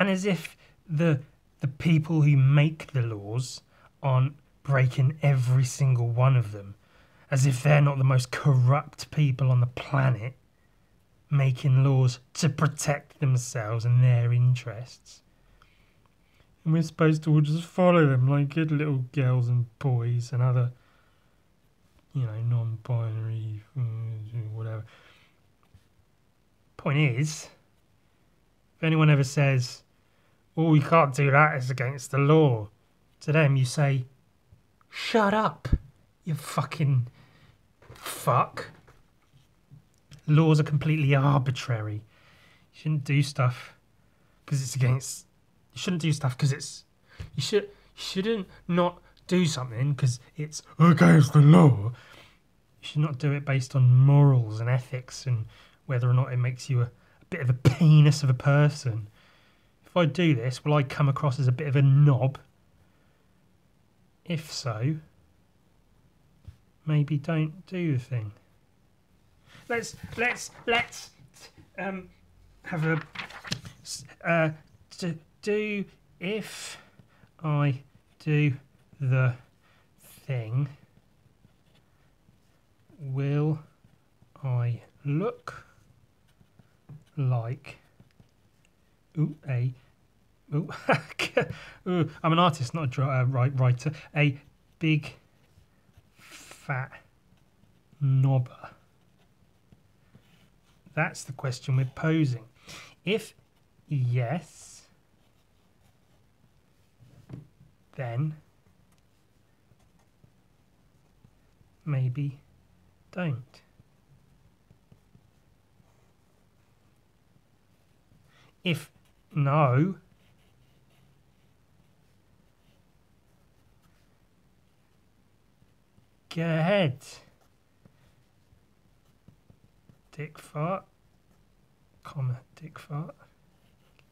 And as if the people who make the laws aren't breaking every single one of them. As if they're not the most corrupt people on the planet making laws to protect themselves and their interests. And we're supposed to all just follow them like good little girls and boys and other, non-binary, whatever. Point is, if anyone ever says, oh, you can't do that, it's against the law, to them you say, shut up, you fucking fuck. Laws are completely arbitrary. You shouldn't do stuff because it's against... You shouldn't do stuff because it's... You shouldn't not do something because it's against the law. You should not do it based on morals and ethics and whether or not it makes you a bit of a penis of a person. If I do this, will I come across as a bit of a knob? If so, maybe don't do the thing. Let's have a do if I do the thing, will I look like I'm an artist, not a writer. A big fat knobber. That's the question we're posing. If yes, then maybe don't. If no, go ahead. Dick fart, comma, dick fart.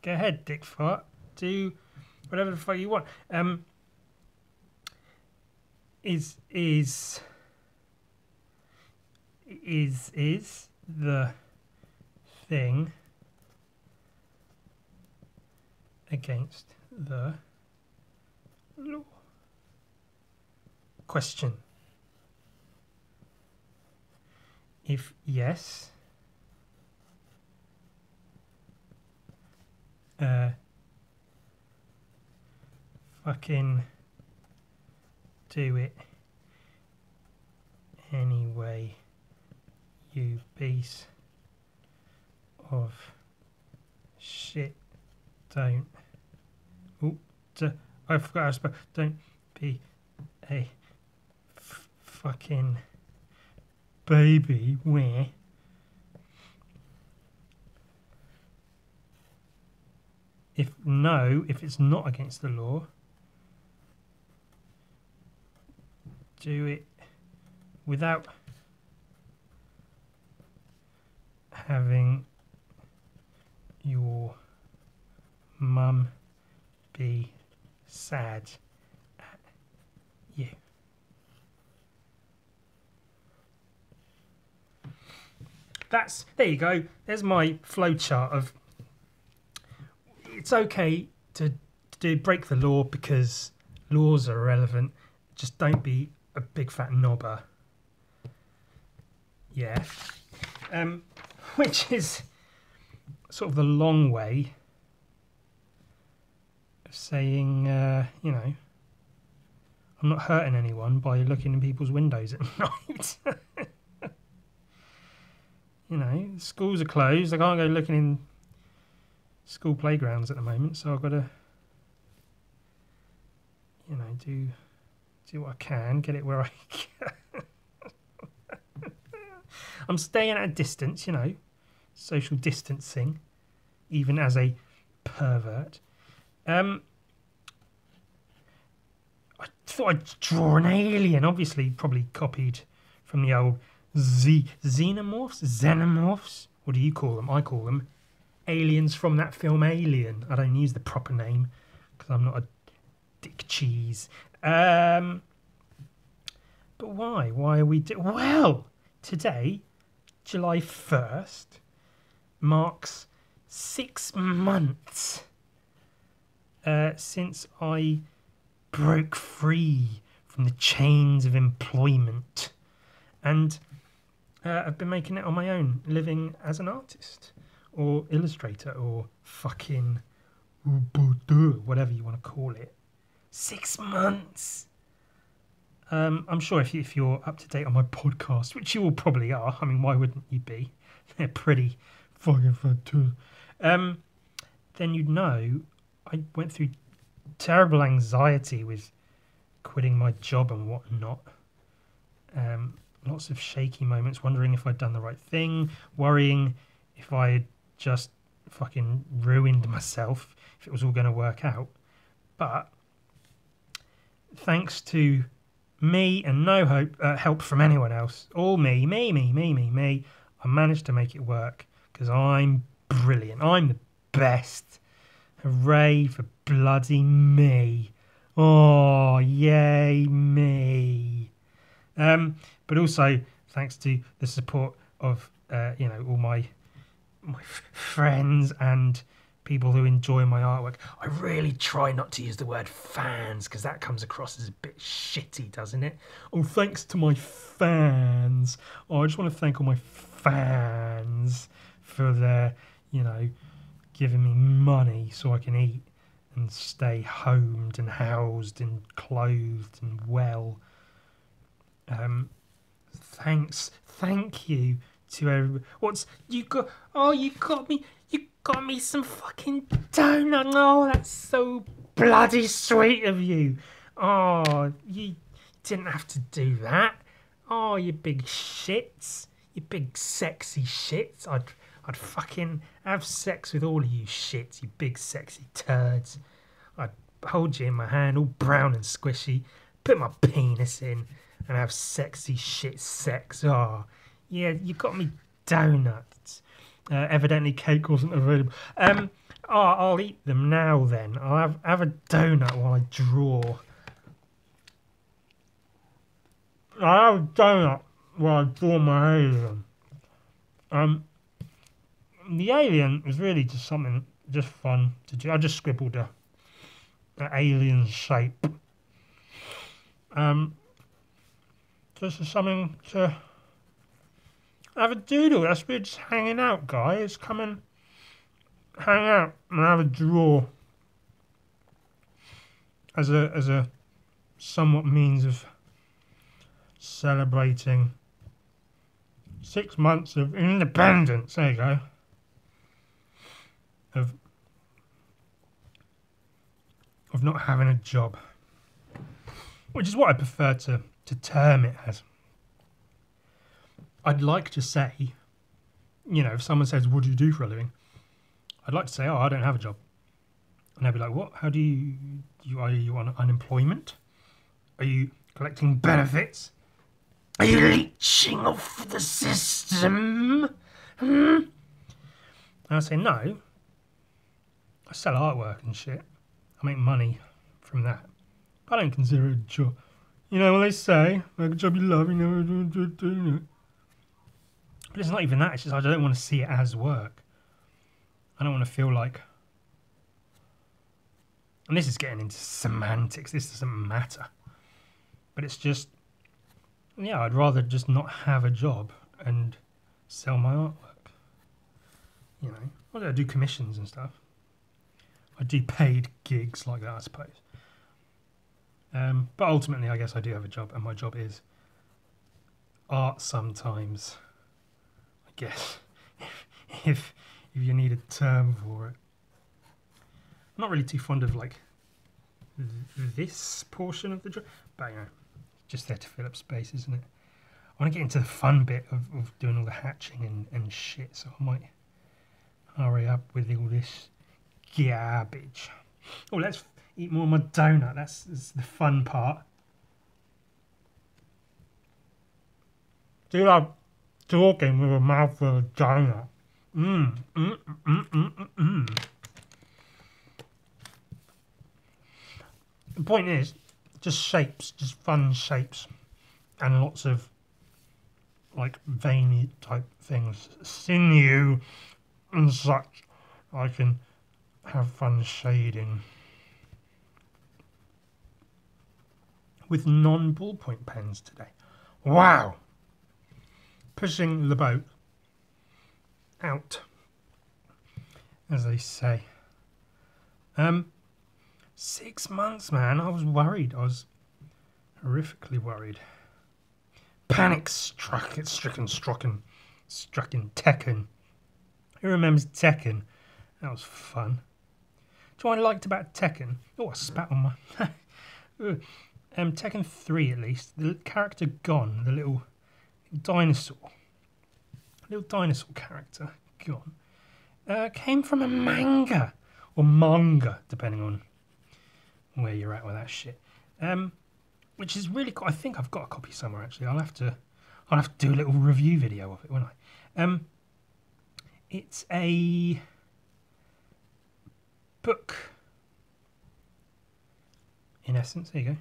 Go ahead, dick fart. Do whatever the fuck you want. Is the thing against the law? Question. If yes, fucking do it anyway, you piece of shit. Don't. I forgot I spoke. Don't be a fucking baby. Where? If no, if it's not against the law, do it without having your mum be sad at you. There you go. There's my flowchart of it's okay to break the law because laws are irrelevant. Just don't be a big fat knobber. Yeah. Which is sort of the long way of saying, I'm not hurting anyone by looking in people's windows at night. Schools are closed. I can't go looking in school playgrounds at the moment, so I've got to, do what I can, get it where I can. I'm staying at a distance, social distancing, even as a pervert. I thought I'd draw an alien, obviously probably copied from the old xenomorphs. What do you call them? I call them aliens from that film Alien. I don't use the proper name because I'm not a dick cheese. But why? Why are we... Well, today, July 1st, marks 6 months since I broke free from the chains of employment, and I've been making it on my own, living as an artist or illustrator or fucking whatever you want to call it. 6 months. I'm sure if you're up to date on my podcast, which you all probably are, I mean, why wouldn't you be? They're pretty fucking fun too. Then you'd know I went through terrible anxiety with quitting my job and whatnot. Lots of shaky moments, wondering if I'd done the right thing, worrying if I had just fucking ruined myself, if it was all going to work out. But thanks to me and no help from anyone else, all me, I managed to make it work because I'm brilliant. I'm the best. Hooray for bloody me. Oh, yay me. But also thanks to the support of all my friends and people who enjoy my artwork. I really try not to use the word fans because that comes across as a bit shitty, doesn't it? Oh, thanks to my fans. Oh, I just want to thank all my fans for their, giving me money so I can eat and stay homed and housed and clothed and well. Thank you to everybody. You got me some fucking donut. Oh, that's so bloody sweet of you. Oh, you didn't have to do that. Oh, you big shits. You big sexy shits. I'd fucking have sex with all of you shits, you big sexy turds. I'd hold you in my hand, all brown and squishy, put my penis in and have sexy shit sex. Oh, yeah, you got me donuts. Evidently cake wasn't available. I'll eat them now then. I'll have a donut while I draw. I'll have a donut while I draw my alien. The alien was really just something just fun to do. I just scribbled a alien shape. Just something to have a doodle. That's we're just hanging out, guys. Come and hang out and have a draw as a somewhat means of celebrating 6 months of independence. There you go. Of not having a job, which is what I prefer to term it as. I'd like to say, if someone says, what do you do for a living? I'd like to say, I don't have a job. And they'd be like, what? How do are you on unemployment? Are you collecting benefits? Are you leeching off the system? And I say, no. I sell artwork and shit. I make money from that. But I don't consider it a job. What they say, like a job you love, But it's not even that. It's just I don't want to see it as work. I don't want to feel like... And this is getting into semantics. This doesn't matter. But it's just... Yeah, I'd rather just not have a job and sell my artwork. I do commissions and stuff. I do paid gigs like that, I suppose. But ultimately, I guess I do have a job, and my job is art sometimes. I guess, if you need a term for it. I'm not really too fond of this portion of the job, but just there to fill up space, isn't it? I want to get into the fun bit of doing all the hatching and shit, so I might hurry up with all this garbage. Oh, let's eat more of my donut. That's the fun part. Do you like talking with a mouthful of donut? The point is, just shapes, just fun shapes, and lots of veiny type things, sinew and such. I can have fun shading. with non-ballpoint pens today. Wow. Pushing the boat out, as they say. 6 months, man. I was worried. I was horrifically worried. Panic struck in Tekken. Who remembers Tekken? That was fun. Do you know what I liked about Tekken? Oh, I spat on my... Tekken 3 at least. The character Gon, the little dinosaur character, Gon, came from a manga. Or manga, depending on where you're at with that shit. Which is really cool. I think I've got a copy somewhere actually. I'll have to do a little review video of it, won't I? It's a book. In essence, there you go.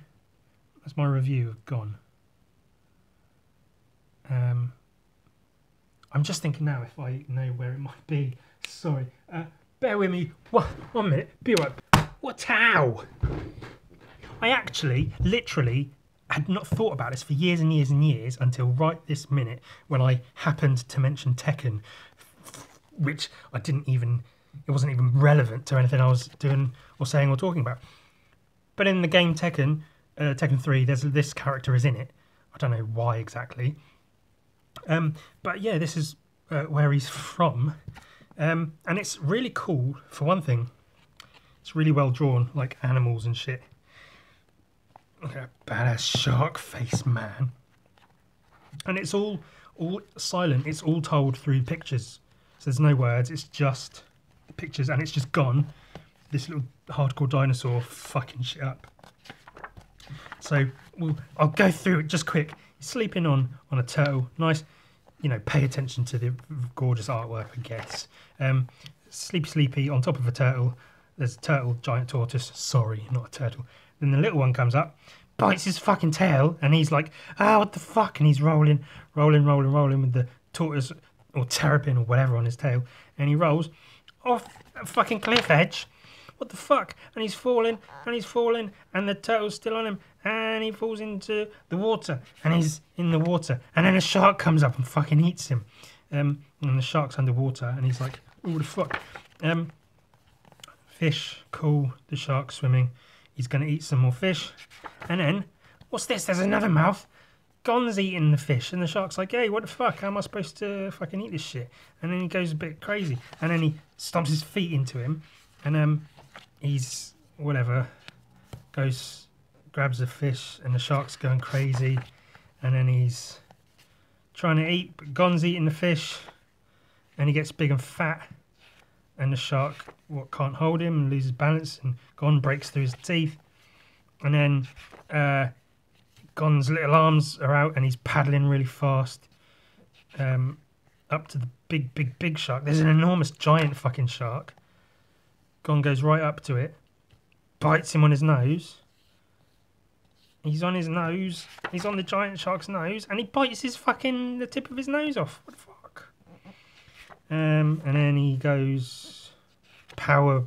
That's my review of Gone. I'm just thinking now if I know where it might be. Sorry. Bear with me. 1 minute. Be right back. What? How? I actually, literally, had not thought about this for years and years and years until right this minute when I happened to mention Tekken, which I didn't even, it wasn't even relevant to anything I was doing or saying or talking about. But in the game Tekken, Tekken 3, this character is in it. I don't know why exactly. But yeah, this is where he's from. And it's really cool, for one thing. It's really well drawn, like animals and shit. Look at that badass shark face, man. And it's all silent. It's all told through pictures. So there's no words. It's just pictures, and it's just Gone. This little hardcore dinosaur fucking shit up. So I'll go through it just quick. He's sleeping on a turtle. Nice, you know, pay attention to the gorgeous artwork, I guess. Sleepy on top of a turtle. There's a turtle, giant tortoise. Sorry, not a turtle. Then the little one comes up, bites his fucking tail, and he's like, ah, what the fuck? And he's rolling with the tortoise or terrapin or whatever on his tail. And he rolls off a fucking cliff edge. What the fuck? And he's falling, and the turtle's still on him, and he falls into the water, and he's in the water. And then a shark comes up and fucking eats him. And the shark's underwater, and he's like, oh, what the fuck? Fish, cool, the shark's swimming. He's going to eat some more fish. And then, what's this? There's another mouth. Gon's eating the fish. And the shark's like, hey, what the fuck? How am I supposed to fucking eat this shit? And then he goes a bit crazy. And then he stomps his feet into him. And he's, whatever, grabs a fish. And the shark's going crazy. And then he's trying to eat. But Gon's eating the fish. And he gets big and fat. And the shark can't hold him and loses balance, and Gon breaks through his teeth. And then Gon's little arms are out, and he's paddling really fast up to the big shark. There's an enormous giant fucking shark. Gon goes right up to it, bites him on his nose. He's on his nose. He's on the giant shark's nose, and he bites the tip of his nose off. What the fuck? And then he goes, power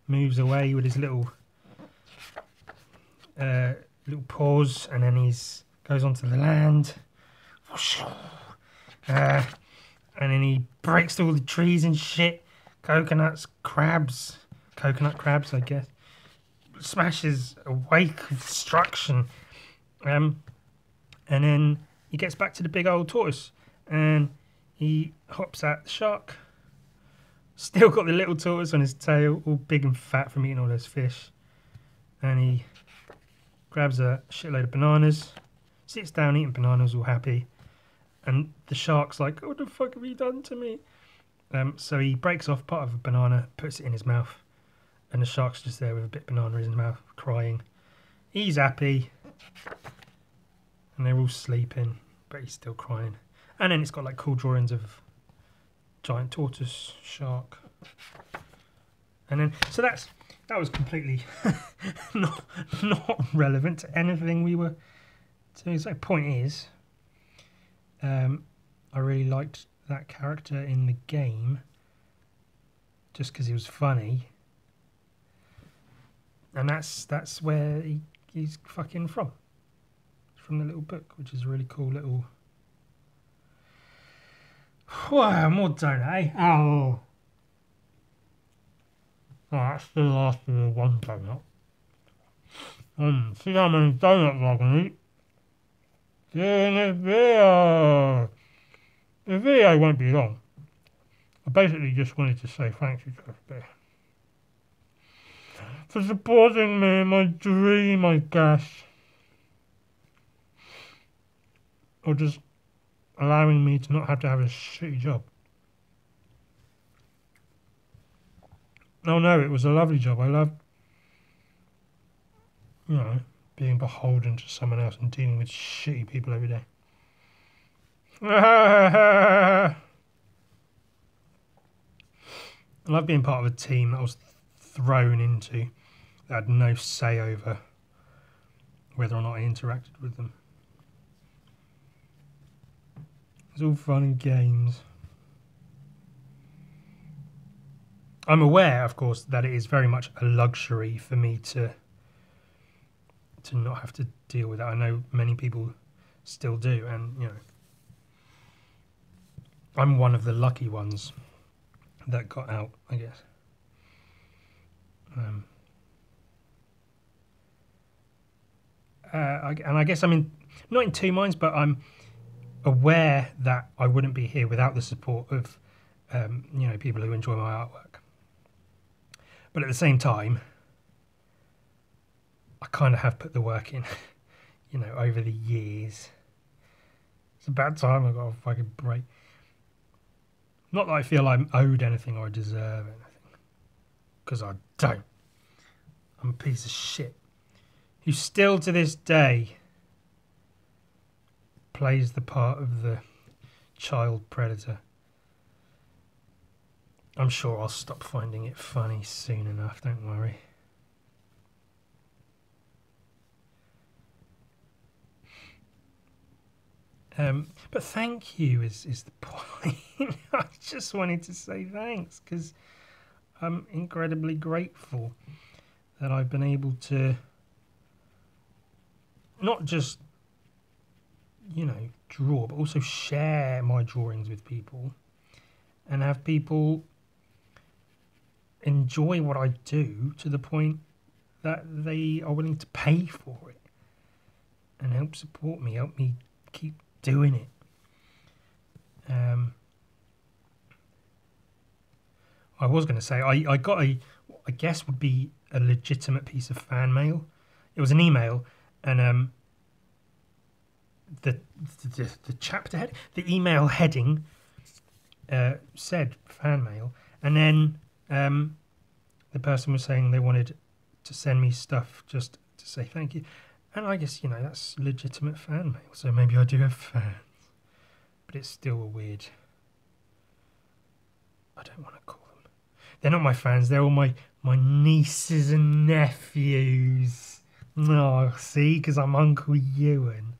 moves away with his little paws, and then goes onto the land, and then he breaks all the trees and shit, coconut crabs, I guess, smashes a wake of destruction, and then he gets back to the big old tortoise, and he hops at the shark. Still got the little tortoise on his tail, all big and fat from eating all those fish. And he grabs a shitload of bananas, sits down eating bananas, all happy. And the shark's like, what the fuck have you done to me? So he breaks off part of a banana, puts it in his mouth. And the shark's just there with a bit of banana in his mouth, crying. He's happy. And they're all sleeping, but he's still crying. And then it's got like cool drawings of giant tortoise, shark. And then, so that was completely not relevant to anything we were doing. So the point is, I really liked that character in the game just because he was funny. And that's where he's fucking from. from the little book, which is a really cool little... Wow, more donut, eh? Oh. Oh, that's the last of the one donut. See how many donuts I can eat. See you in this video. The video won't be long. I basically just wanted to say thank you to everybody for supporting me in my dream, I guess. Or just allowing me to not have to have a shitty job. Oh no, it was a lovely job. I loved, you know, being beholden to someone else and dealing with shitty people every day. I love being part of a team that I was thrown into that had no say over whether or not I interacted with them. It's all fun and games. I'm aware, of course, that it is very much a luxury for me to not have to deal with it. I know many people still do, and you know, I'm one of the lucky ones that got out, I guess. And I guess I'm not in two minds, but I'm aware that I wouldn't be here without the support of you know, people who enjoy my artwork. But at the same time, I kind of have put the work in, you know, over the years. It's about time I got a fucking break. Not that I feel I'm owed anything or I deserve anything, because I don't. I'm a piece of shit who still to this day plays the part of the child predator. I'm sure I'll stop finding it funny soon enough, don't worry. But thank you is the point. I just wanted to say thanks because I'm incredibly grateful that I've been able to not just, you know, draw, but also share my drawings with people and have people enjoy what I do to the point that they are willing to pay for it and help support me, help me keep doing it. I was going to say I got I guess would be a legitimate piece of fan mail. It was an email, and the chapter head, the email heading said fan mail, and then the person was saying they wanted to send me stuff just to say thank you. And I guess, you know, that's legitimate fan mail, so maybe I do have fans. But it's still a weird... I don't want to call them. They're not my fans, they're all my nieces and nephews. Oh, see, because I'm Uncle Ewan.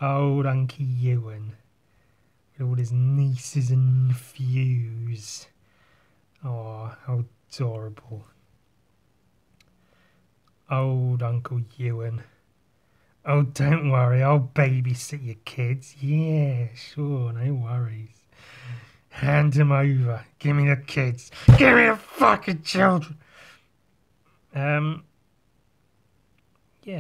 Old Uncle Ewan. With all his nieces and nephews. Oh, how adorable. Old Uncle Ewan. Oh, don't worry, I'll babysit your kids. Yeah, sure, no worries. Hand them over. Give me the kids. Give me the fucking children. Yeah,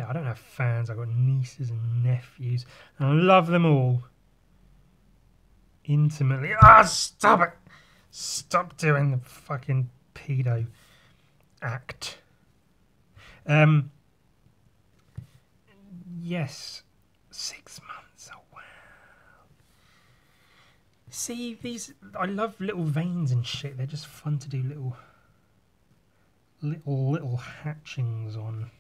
I don't have fans. I've got nieces and nephews. And I love them all. Intimately. Ah, stop it. Stop doing the fucking pedo act. Yes, 6 months. Oh wow! See these? I love little veins and shit. They're just fun to do little hatchings on.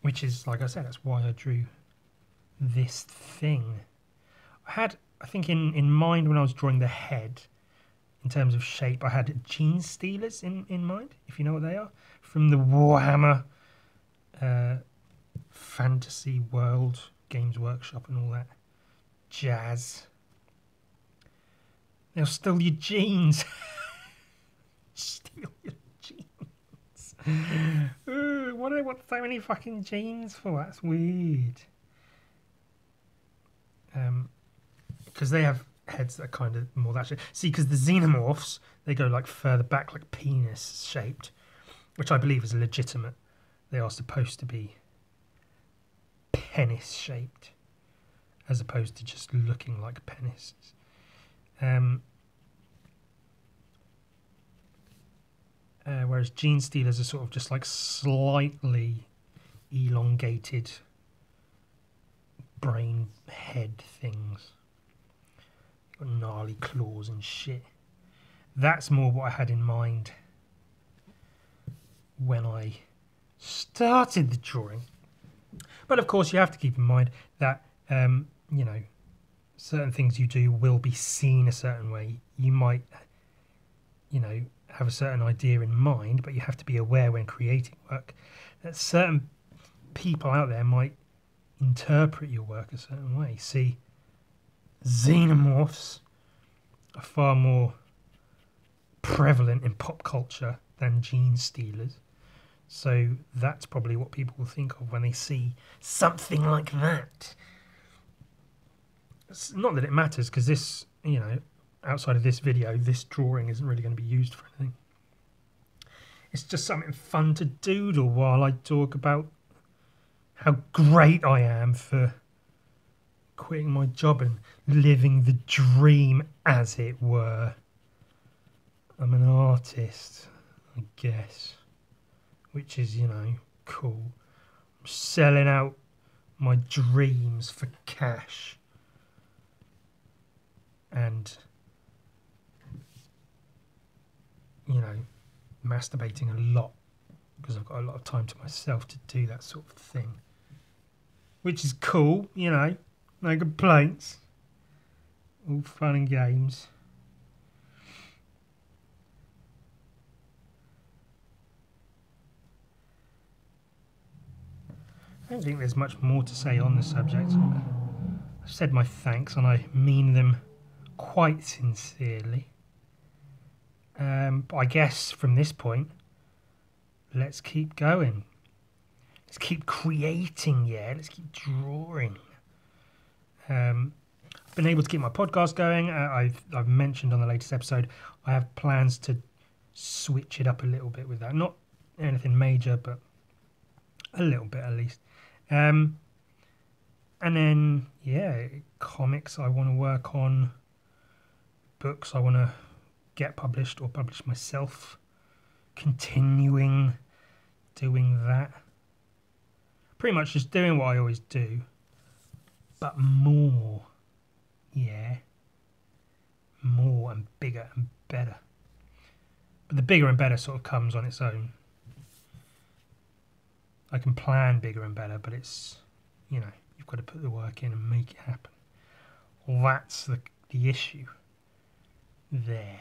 Which is, like I said, that's why I drew this thing. I think in mind when I was drawing the head, in terms of shape, I had gene stealers in mind, if you know what they are. From the Warhammer fantasy world, Games Workshop and all that jazz. They'll steal your genes. Steal your genes. What do I want so many fucking jeans for? That's weird. Because they have heads that are kind of more that shape. See, because the xenomorphs, they go like further back, like penis shaped, which I believe is legitimate. They are supposed to be penis shaped, as opposed to just looking like penises. Whereas gene stealers are sort of just like slightly elongated brain head things. Got gnarly claws and shit. That's more what I had in mind when I started the drawing. But of course you have to keep in mind that, you know, certain things you do will be seen a certain way. You might, you know, have a certain idea in mind, but you have to be aware when creating work that certain people out there might interpret your work a certain way. See, xenomorphs are far more prevalent in pop culture than gene stealers. So that's probably what people will think of when they see something like that. It's not that it matters, because this, you know, outside of this video, this drawing isn't really going to be used for anything. It's just something fun to doodle while I talk about how great I am for quitting my job and living the dream, as it were. I'm an artist, I guess, which is, you know, cool. I'm selling out my dreams for cash. And, you know, masturbating a lot, because I've got a lot of time to myself to do that sort of thing. Which is cool, you know, no complaints. All fun and games. I don't think there's much more to say on the subject. I've said my thanks, and I mean them quite sincerely. But I guess from this point, let's keep going. Let's keep creating, yeah. Let's keep drawing. I've been able to keep my podcast going. I've mentioned on the latest episode, I have plans to switch it up a little bit with that. Not anything major, but a little bit at least. And then, yeah, comics I want to work on. Books I want to get published or publish myself. Continuing doing that. Pretty much just doing what I always do, but more. Yeah. More and bigger and better. But the bigger and better sort of comes on its own. I can plan bigger and better, but it's, you know, you've got to put the work in and make it happen. Well, that's the issue there.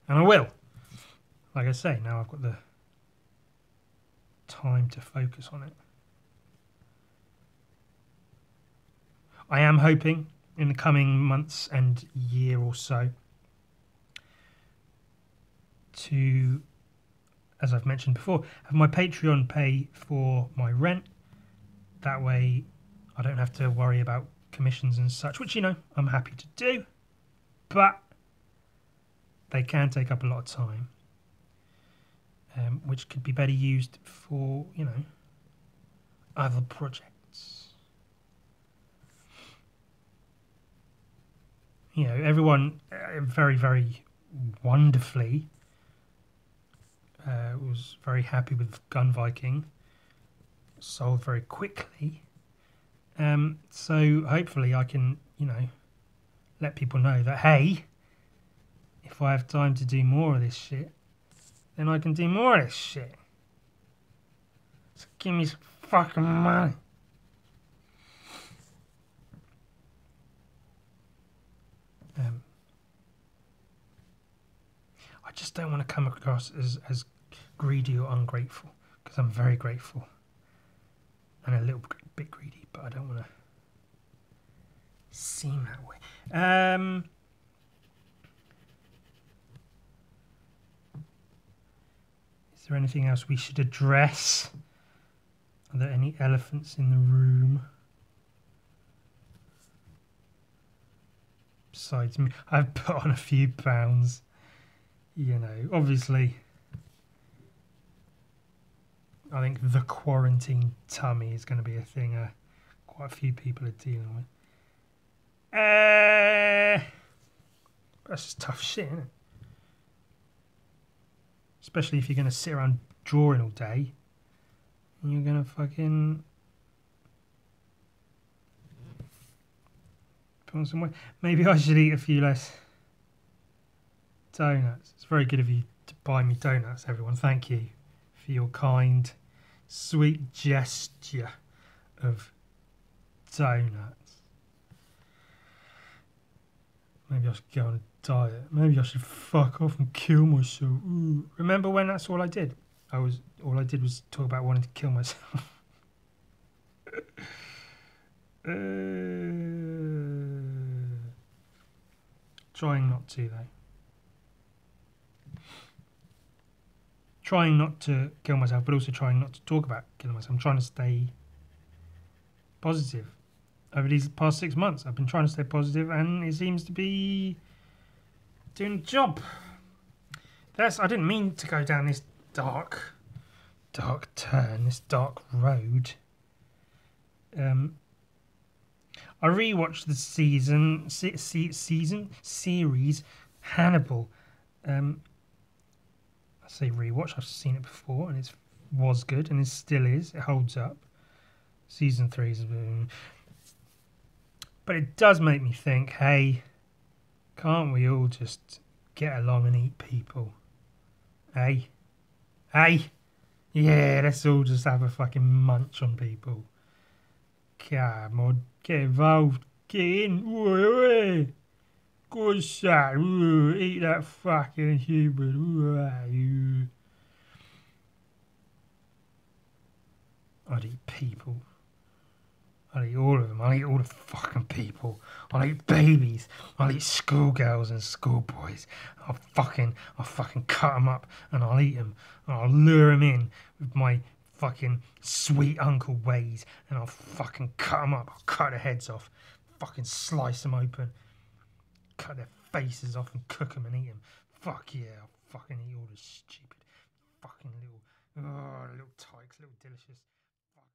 And I will. Like I say, now I've got the time to focus on it. I am hoping in the coming months and year or so to, as I've mentioned before, have my Patreon pay for my rent. That way I don't have to worry about commissions and such, which, you know, I'm happy to do, but they can take up a lot of time, which could be better used for, you know, other projects. You know, everyone very, very wonderfully was very happy with Gun Viking. Sold very quickly. So hopefully I can, you know, let people know that, hey, if I have time to do more of this shit, then I can do more of this shit. So give me some fucking money. I just don't want to come across as greedy or ungrateful, because I'm very grateful and a little bit greedy, but I don't want to seem that way. Is Is there anything else we should address? Are there any elephants in the room? Besides me, I've put on a few pounds. You know, obviously, I think the quarantine tummy is going to be a thing quite a few people are dealing with. That's just tough shit, isn't it? Especially if you're going to sit around drawing all day. And you're going to fucking put on some weight. Maybe I should eat a few less donuts. It's very good of you to buy me donuts, everyone. Thank you for your kind, sweet gesture of donuts. Maybe I should go on a diet. Maybe I should fuck off and kill myself. Ooh. Remember when that's all I did? All I did was talk about wanting to kill myself. Trying not to, though. Trying not to kill myself, but also trying not to talk about killing myself. I'm trying to stay positive. Over these past 6 months, I've been trying to stay positive, and it seems to be doing the job. I didn't mean to go down this dark turn, this dark road. I rewatched the series Hannibal. I say rewatch. I've seen it before, and it was good, and it still is. It holds up. Season 3 is, but it does make me think. Hey, can't we all just get along and eat people? Hey, yeah, let's all just have a fucking munch on people. Come on, get involved, get in, oi. Good son, eat that fucking human. I'd eat people. I'll eat all of them. I'll eat all the fucking people. I'll eat babies. I'll eat schoolgirls and schoolboys. I'll fucking cut them up and I'll eat them. And I'll lure them in with my fucking sweet uncle ways, and I'll fucking cut them up. I'll cut their heads off. Fucking slice them open. Cut their faces off and cook them and eat them. Fuck yeah. I'll fucking eat all the stupid fucking little tykes, little delicious. Fuck.